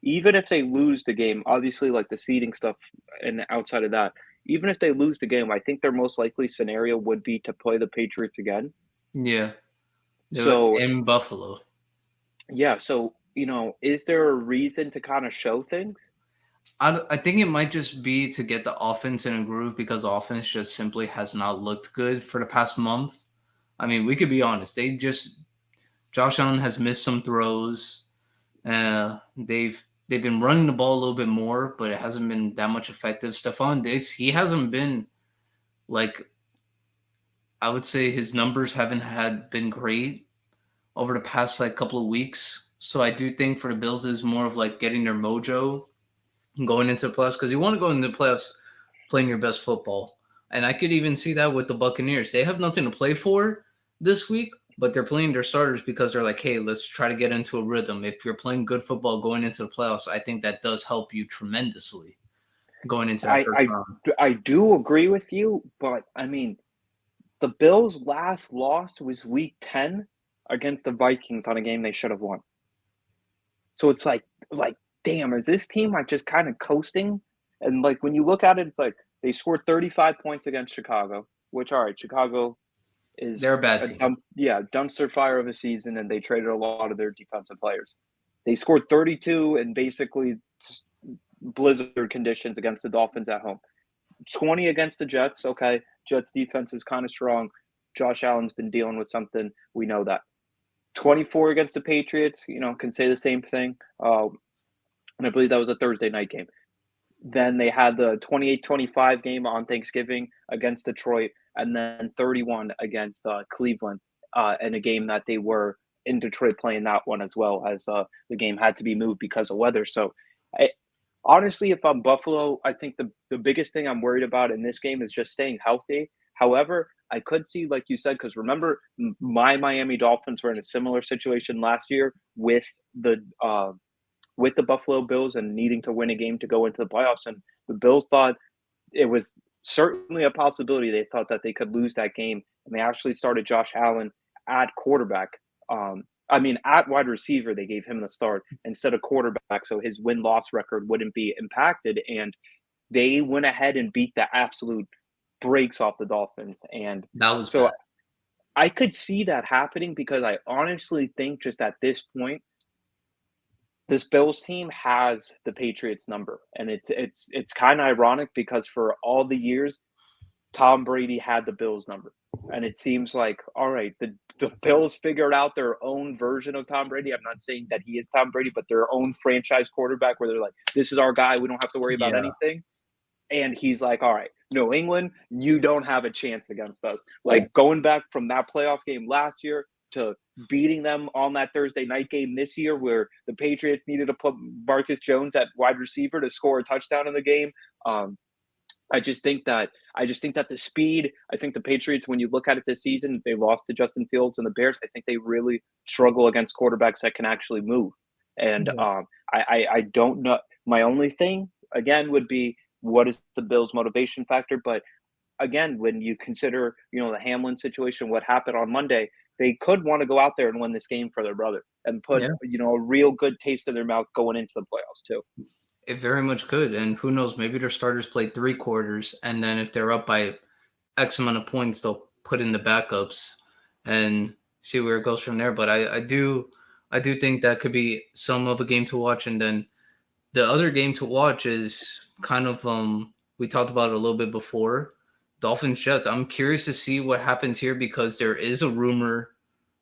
even if they lose the game, obviously, like the seeding stuff and outside of that, even if they lose the game, I think their most likely scenario would be to play the Patriots again. Yeah, So in Buffalo. Yeah, so, is there a reason to kinda show things? I think it might just be to get the offense in a groove because the offense just simply has not looked good for the past month. I mean, we could be honest. Josh Allen has missed some throws. They've been running the ball a little bit more, but it hasn't been that much effective. Stephon Diggs, he hasn't been like I would say his numbers haven't had been great over the past like couple of weeks. So I do think for the Bills is more of like getting their mojo going into the playoffs because you want to go into the playoffs playing your best football. And I could even see that with the Buccaneers. They have nothing to play for this week, but they're playing their starters because they're like, hey, let's try to get into a rhythm. If you're playing good football going into the playoffs, I think that does help you tremendously going into that I first I round. I do agree with you, but, I mean, the Bills' last loss was week 10 against the Vikings on a game they should have won. So it's like, damn, is this team, like, just kinda coasting? And, like, when you look at it, it's like they scored 35 points against Chicago, which, alright, Chicago is They're a bad a team. dumpster fire of a season, and they traded a lot of their defensive players. They scored 32 in basically blizzard conditions against the Dolphins at home. 20 against the Jets, okay. Jets defense is kinda strong. Josh Allen's been dealing with something, we know that. 24 against the Patriots, can say the same thing. And I believe that was a Thursday night game. Then they had the 28-25 game on Thanksgiving against Detroit, and then 31 against Cleveland in a game that they were in Detroit playing that one as well as the game had to be moved because of weather. So, I, honestly, if I'm Buffalo, I think the biggest thing I'm worried about in this game is just staying healthy. However, I could see, like you said, because remember, my Miami Dolphins were in a similar situation last year with the Buffalo Bills and needing to win a game to go into the playoffs. And the Bills thought it was certainly a possibility. They thought that they could lose that game, and they actually started Josh Allen at quarterback. At wide receiver, they gave him the start instead of quarterback, so his win loss record wouldn't be impacted. And they went ahead and beat the absolute brakes off the Dolphins. And That was so bad. I could see that happening because I honestly think just at this point, this Bills team has the Patriots number, and it's kind of ironic because for all the years Tom Brady had the Bills number, and it seems like all right, the Bills figured out their own version of Tom Brady. I'm not saying that he is Tom Brady, but their own franchise quarterback where they're like, this is our guy, we don't have to worry about Yeah. anything. And he's like, all right, New England, you don't have a chance against us. Like going back from that playoff game last year to beating them on that Thursday night game this year, where the Patriots needed to put Marcus Jones at wide receiver to score a touchdown in the game. Um, I just think that the speed. I think the Patriots, when you look at it this season, they lost to Justin Fields and the Bears. I think they really struggle against quarterbacks that can actually move. And Yeah. I don't know. My only thing again would be what is the Bills' motivation factor. But again, when you consider the Hamlin situation, what happened on Monday, they could want to go out there and win this game for their brother and put Yeah. a real good taste in their mouth going into the playoffs too. It very much could. And who knows, maybe their starters played 3 quarters. And then if they're up by X amount of points, they'll put in the backups and see where it goes from there. But I do think that could be some of a game to watch. And then the other game to watch is kind of we talked about it a little bit before. Dolphins Jets. I'm curious to see what happens here because there is a rumor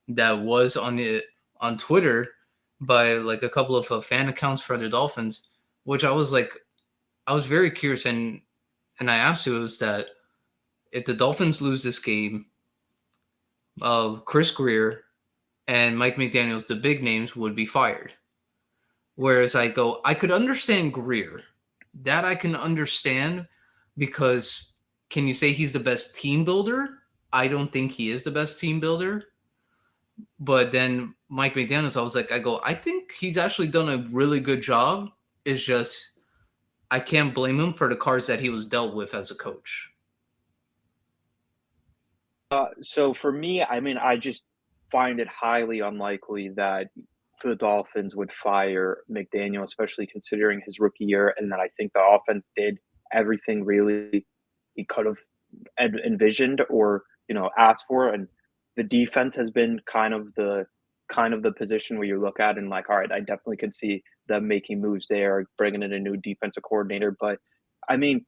that was on Twitter by like a couple of fan accounts for the Dolphins, which I was very curious and I asked you was that if the Dolphins lose this game, Chris Greer and Mike McDaniels, the big names, would be fired. Whereas I could understand Greer. That I can understand because can you say he's the best team builder? I don't think he is the best team builder. But then Mike McDaniels, I think he's actually done a really good job. It's just I can't blame him for the cards that he was dealt with as a coach. So for me, I just find it highly unlikely that the Dolphins would fire McDaniel, especially considering his rookie year, and that I think the offense did everything really he could have envisioned or asked for, and the defense has been kind of the kind of the position where you look at and like, all right, I definitely could see them making moves there, bringing in a new defensive coordinator. But I mean,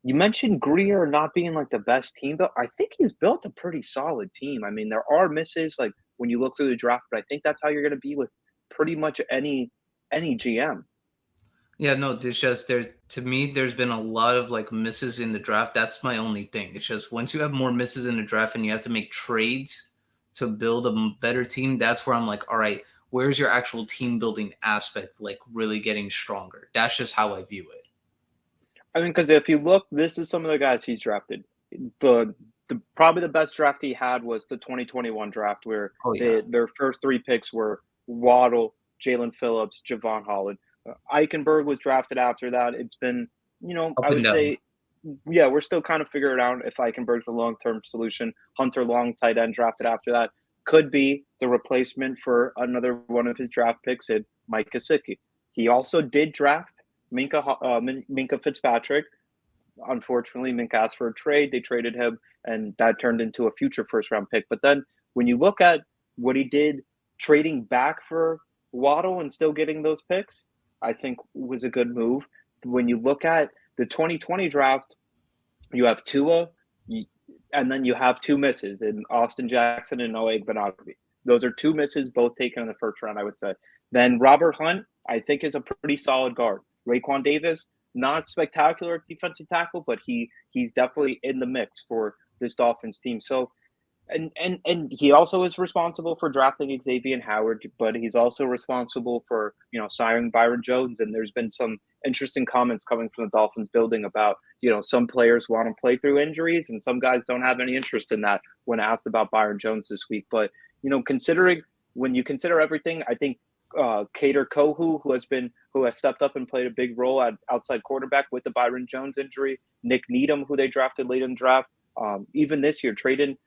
you mentioned Greer not being like the best team, but I think he's built a pretty solid team. I mean, there are misses like when you look through the draft, but I think that's how you're going to be with pretty much any GM. Yeah, no, there's just there to me, there's been a lot of like misses in the draft. That's my only thing. It's just once you have more misses in the draft and you have to make trades to build a better team, that's where I'm like, all right, where's your actual team building aspect like really getting stronger? That's just how I view it. I mean, because if you look, this is some of the guys he's drafted. The probably the best draft he had was the 2021 draft, where Oh yeah, their first three picks were Waddle, Jalen Phillips, Javon Holland. Eichenberg was drafted after that. It's been, up I and would down. say, yeah, we're still kind of figuring out if Eichenberg's a long term solution. Hunter Long, tight end, drafted after that, could be the replacement for another one of his draft picks in Mike Gesicki. He also did draft Minka Fitzpatrick. Unfortunately, Minka asked for a trade. They traded him, and that turned into a future first round pick. But then when you look at what he did trading back for Waddle and still getting those picks, I think was a good move. When you look at the 2020 draft, you have Tua, and then you have two misses in Austin Jackson and Noah Igbinoghene. Those are two misses, both taken in the first round, I would say. Then Robert Hunt, I think, is a pretty solid guard. Raekwon Davis, not spectacular defensive tackle, but he's definitely in the mix for this Dolphins team. So and he also is responsible for drafting Xavier Howard, but he's also responsible for signing Byron Jones. And there's been some interesting comments coming from the Dolphins building about some players want to play through injuries, and some guys don't have any interest in that when asked about Byron Jones this week. But considering when you consider everything, I think Kader Kohu, who has stepped up and played a big role at outside quarterback with the Byron Jones injury, Nick Needham, who they drafted late in the draft, even this year trading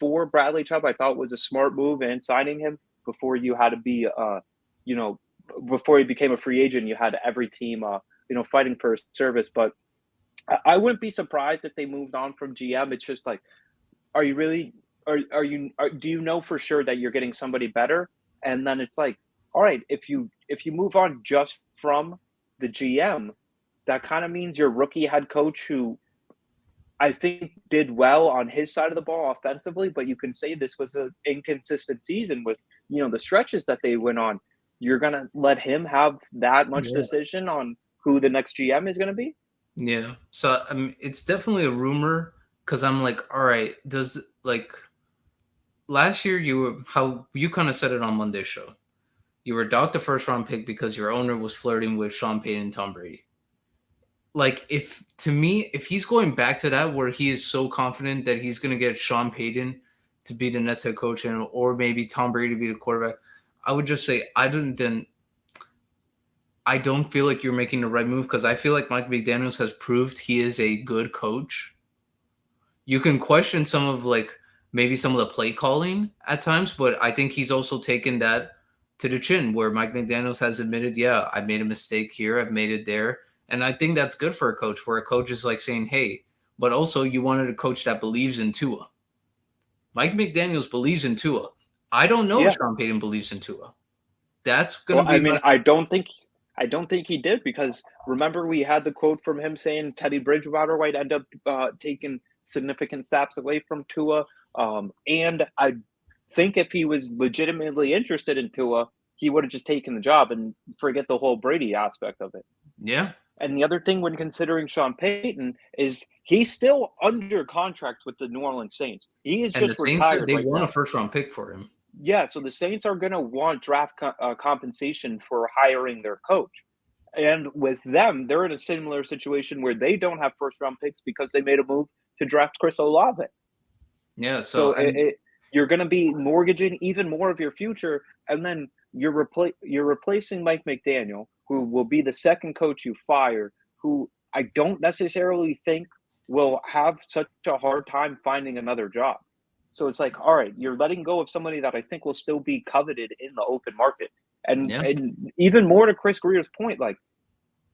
for Bradley Chubb, I thought was a smart move, and signing him before you had to be, before he became a free agent, you had every team, fighting for his service. But I wouldn't be surprised if they moved on from GM. It's just like, are you really, do you know for sure that you're getting somebody better? And then it's like, all right, if you move on just from the GM, that kind of means your rookie head coach who I think did well on his side of the ball offensively, but you can say this was an inconsistent season with the stretches that they went on. You're gonna let him have that much Yeah. decision on who the next GM is gonna be? Yeah. So I mean, it's definitely a rumor because I'm like, all right, does like last year you were how you kind of said it on Monday's show. You were docked the first round pick because your owner was flirting with Sean Payton and Tom Brady. Like if to me, if he's going back to that where he is so confident that he's gonna get Sean Payton to be the Nets head coach and or maybe Tom Brady to be the quarterback, I would just say I don't feel like you're making the right move because I feel like Mike McDaniels has proved he is a good coach. You can question some of like maybe some of the play calling at times, but I think he's also taken that to the chin where Mike McDaniels has admitted, yeah, I made a mistake here, I've made it there. And I think that's good for a coach where a coach is like saying, hey, but also you wanted a coach that believes in Tua. Mike McDaniels believes in Tua. I don't know if Yeah. Sean Payton believes in Tua. That's going Well, to I be mean, my I don't think he did, because remember we had the quote from him saying Teddy Bridgewater might end up taking significant snaps away from Tua. And I think if he was legitimately interested in Tua, he would have just taken the job and forget the whole Brady aspect of it. yeah. And the other thing when considering Sean Payton is he's still under contract with the New Orleans Saints. He is And the just Saints retired they right won a now. first round pick for him. Yeah, so the Saints are going to want draft compensation for hiring their coach. And with them, they're in a similar situation where they don't have first round picks because they made a move to draft Chris Olave. Yeah, So so I'm you're going to be mortgaging even more of your future, and then you're replacing Mike McDaniel, who will be the second coach you fire, who I don't necessarily think will have such a hard time finding another job. So it's like, all right, you're letting go of somebody that I think will still be coveted in the open market, and yeah, even more to Chris Greer's point, like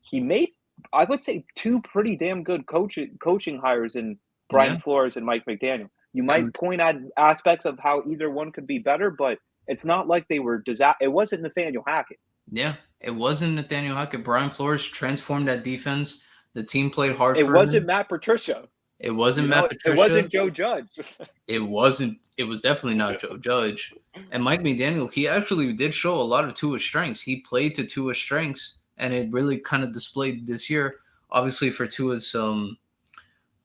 he made, I would say, two pretty damn good coaching hires in Brian yeah. Flores and Mike McDaniel. You Um, might point at aspects of how either one could be better, but It's not like they were It wasn't Nathaniel Hackett. Yeah, it wasn't Nathaniel Hackett. Brian Flores transformed that defense. The team played hard It for wasn't him. Matt Patricia. It wasn't You Matt know, it Patricia. wasn't Joe Judge. It wasn't. It was definitely not Joe Judge. And Mike McDaniel, he actually did show a lot of Tua's strengths. He played to Tua's strengths, and it really kind of displayed this year. Obviously, for Tua's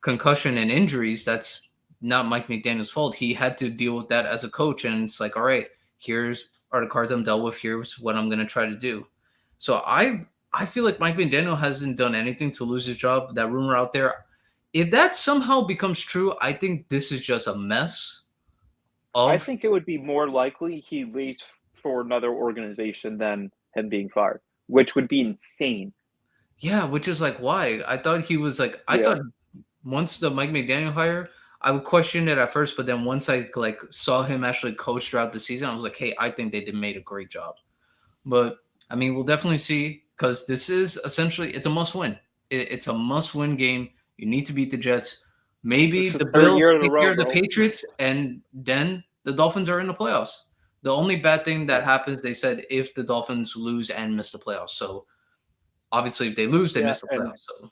concussion and injuries, that's not Mike McDaniel's fault. He had to deal with that as a coach, and it's like, all right, here's are the cards I'm dealt with. Here's what I'm going to try to do. So I feel like Mike McDaniel hasn't done anything to lose his job. That rumor out there, if that somehow becomes true, I think this is just a mess I of think it would be more likely he leaves for another organization than him being fired, which would be insane. yeah, which is like why I thought he was like I Yeah. thought once the Mike McDaniel hire, I would question it at first, but then once I like saw him actually coach throughout the season, I was like, hey, I think they did made a great job. But I mean, we'll definitely see because this is essentially it's a must win. It's a must win game. You need to beat the Jets. Maybe This is the the third Bills year in a take care row, of the bro. Patriots, and then the Dolphins are in the playoffs. The only bad thing that Yeah. happens, they said, if the Dolphins lose and miss the playoffs. So obviously, if they lose, they Yeah, miss the playoffs. So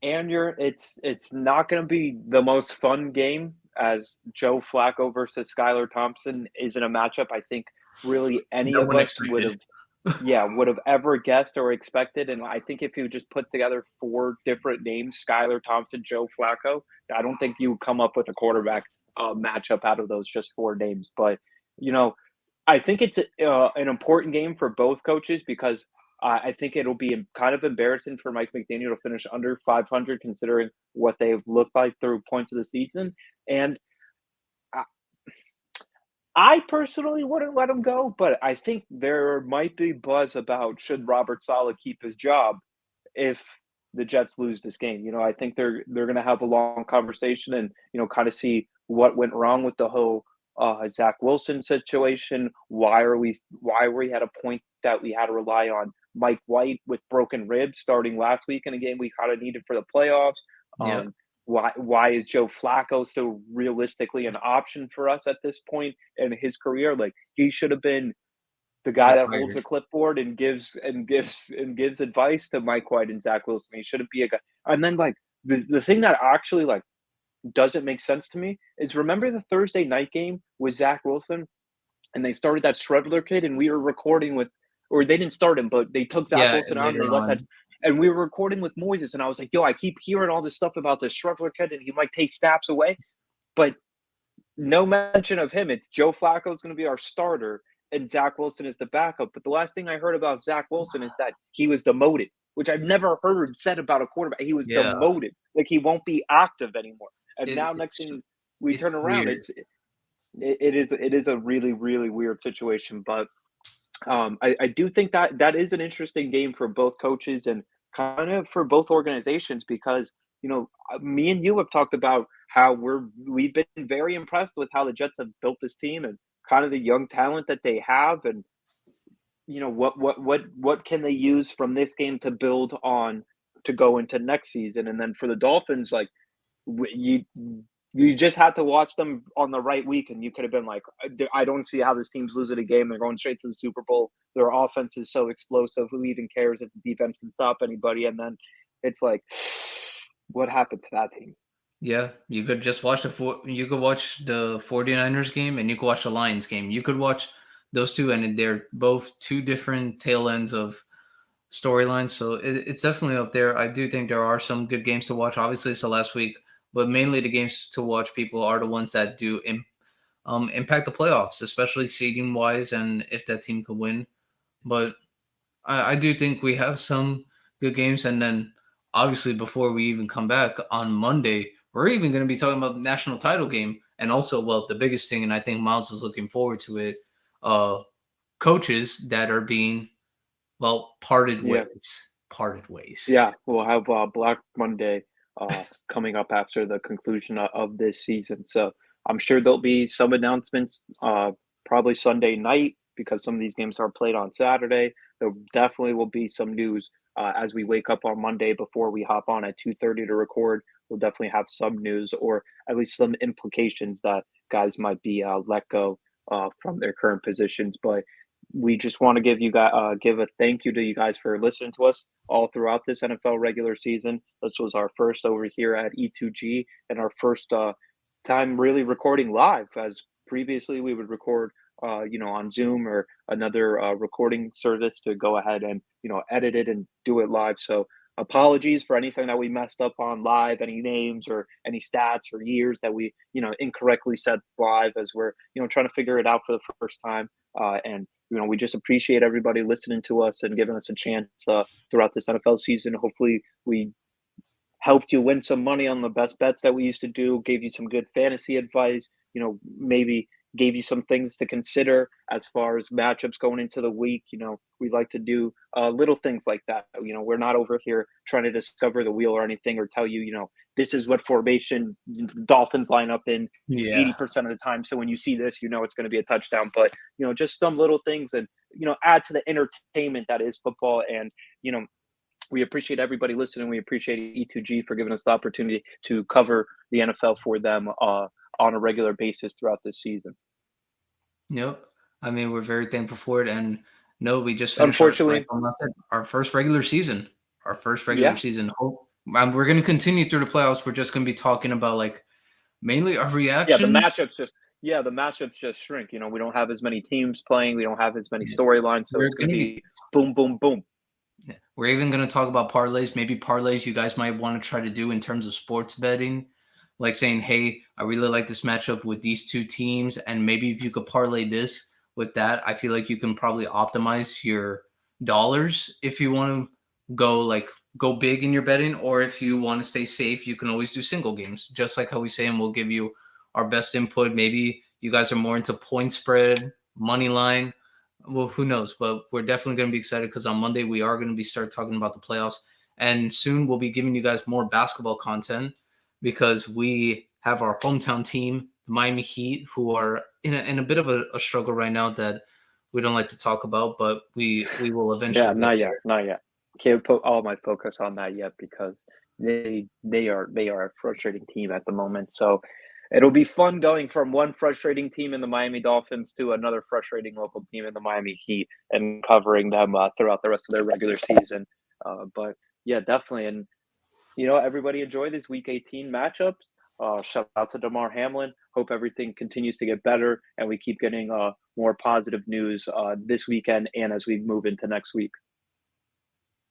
and it's not going to be the most fun game as Joe Flacco versus Skylar Thompson isn't a matchup I think really any no of one us expected. would have ever guessed or expected. And I think if you just put together four different names, Skylar Thompson, Joe Flacco, I don't think you would come up with a quarterback matchup out of those just four names. But you know, I think it's an important game for both coaches because I think it'll be kind of embarrassing for Mike McDaniel to finish under 500 considering what they've looked like through points of the season. And I, I personally wouldn't let him go, but I think there might be buzz about should Robert Saleh keep his job if the Jets lose this game. You know, I think they're going to have a long conversation and kind of see what went wrong with the whole Zach Wilson situation. Why were we at a point that we had to rely on Mike White with broken ribs starting last week in a game we kind of needed for the playoffs? Yeah, Why is Joe Flacco still realistically an option for us at this point in his career? Like he should have been the guy got that holds fired. a clipboard and gives advice to Mike White and Zach Wilson. He shouldn't be a guy. And then like the thing that actually like doesn't make sense to me is remember the Thursday night game with Zach Wilson and they started that Shredler kid and we were recording with or they didn't start him, but they took Zach Yeah, Wilson out and they later let that on. and we were recording with Moises and I was like, yo, I keep hearing all this stuff about the Shredler kid and he might take snaps away, but no mention of him. It's Joe Flacco is going to be our starter, and Zach Wilson is the backup. But the last thing I heard about Zach Wilson is that he was demoted, which I've never heard said about a quarterback. He was Yeah, demoted, like he won't be active anymore. And it, now, next it's thing we it's turn around, weird. it is a really really weird situation. But I do think that that is an interesting game for both coaches and kind of for both organizations because me and you have talked about how we've been very impressed with how the Jets have built this team and kind of the young talent that they have and what can they use from this game to build on to go into next season and then for the Dolphins like you just had to watch them on the right week, and you could have been like, I don't see how this team's losing a game. They're going straight to the Super Bowl. Their offense is so explosive. Who even cares if the defense can stop anybody? And then it's like, what happened to that team? Yeah, you could just watch you could watch the 49ers game and you could watch the Lions game. You could watch those two and they're both two different tail ends of storylines. So it's definitely up there. I do think there are some good games to watch. Obviously, it's the last week, but mainly the games to watch people are the ones that do impact the playoffs, especially seeding wise and if that team can win. But I do think we have some good games. And then obviously before we even come back on Monday, we're even going to be talking about the national title game. And also, well, the biggest thing, and I think Miles is looking forward to it, uh, coaches that are being, well, parted Yeah, ways. Parted ways. yeah. We'll have Black Monday coming up after the conclusion of this season. So I'm sure there'll be some announcements probably Sunday night because some of these games are played on Saturday. There definitely will be some news as we wake up on Monday before we hop on at 2:30 to record. We'll definitely have some news or at least some implications that guys might be let go from their current positions. But we just want to give a thank you to you guys for listening to us all throughout this NFL regular season. This was our first over here at E2G and our first time really recording live, as previously we would record on Zoom or another recording service to go ahead and edit it and do it live. So apologies for anything that we messed up on live, any names or any stats or years that we incorrectly said live, as we're trying to figure it out for the first time. And we just appreciate everybody listening to us and giving us a chance throughout this NFL season. Hopefully, we helped you win some money on the best bets that we used to do, gave you some good fantasy advice, maybe gave you some things to consider as far as matchups going into the week. We like to do little things like that. We're not over here trying to discover the wheel or anything or tell you, this is what formation Dolphins line up in Yeah. 80% of the time. So when you see this, it's going to be a touchdown. But, just some little things and, add to the entertainment that is football. And, we appreciate everybody listening. We appreciate E2G for giving us the opportunity to cover the NFL for them on a regular basis throughout this season. Yep. I mean, we're very thankful for it. And no, we just finished Unfortunately, our first regular season. Our first regular yeah, season. We're going to continue through the playoffs. We're just going to be talking about like mainly our yeah, the reactions. matchups just yeah, the matchups just shrink. We don't have as many teams playing. We don't have as many Yeah. storylines. So We're it's going going to to be be boom, boom, boom. Yeah. We're even going to talk about parlays, maybe parlays you guys might want to try to do in terms of sports betting, like saying, hey, I really like this matchup with these two teams. And maybe if you could parlay this with that, I feel like you can probably optimize your dollars if you want to go big in your betting, or if you want to stay safe, you can always do single games, just like how we say, and we'll give you our best input. Maybe you guys are more into point spread, money line, well, who knows? But we're definitely going to be excited because on Monday we are going to be start talking about the playoffs, and soon we'll be giving you guys more basketball content because we have our hometown team, the Miami Heat, who are in a bit of a struggle right now that we don't like to talk about, but we will Yeah, eventually get not yet, there. not yet. Can't put all my focus on that yet because they are a frustrating team at the moment. So it'll be fun going from one frustrating team in the Miami Dolphins to another frustrating local team in the Miami Heat and covering them throughout the rest of their regular season. But yeah, definitely. And everybody enjoy these Week 18 matchups. Shout out to Damar Hamlin. Hope everything continues to get better and we keep getting more positive news this weekend and as we move into next week.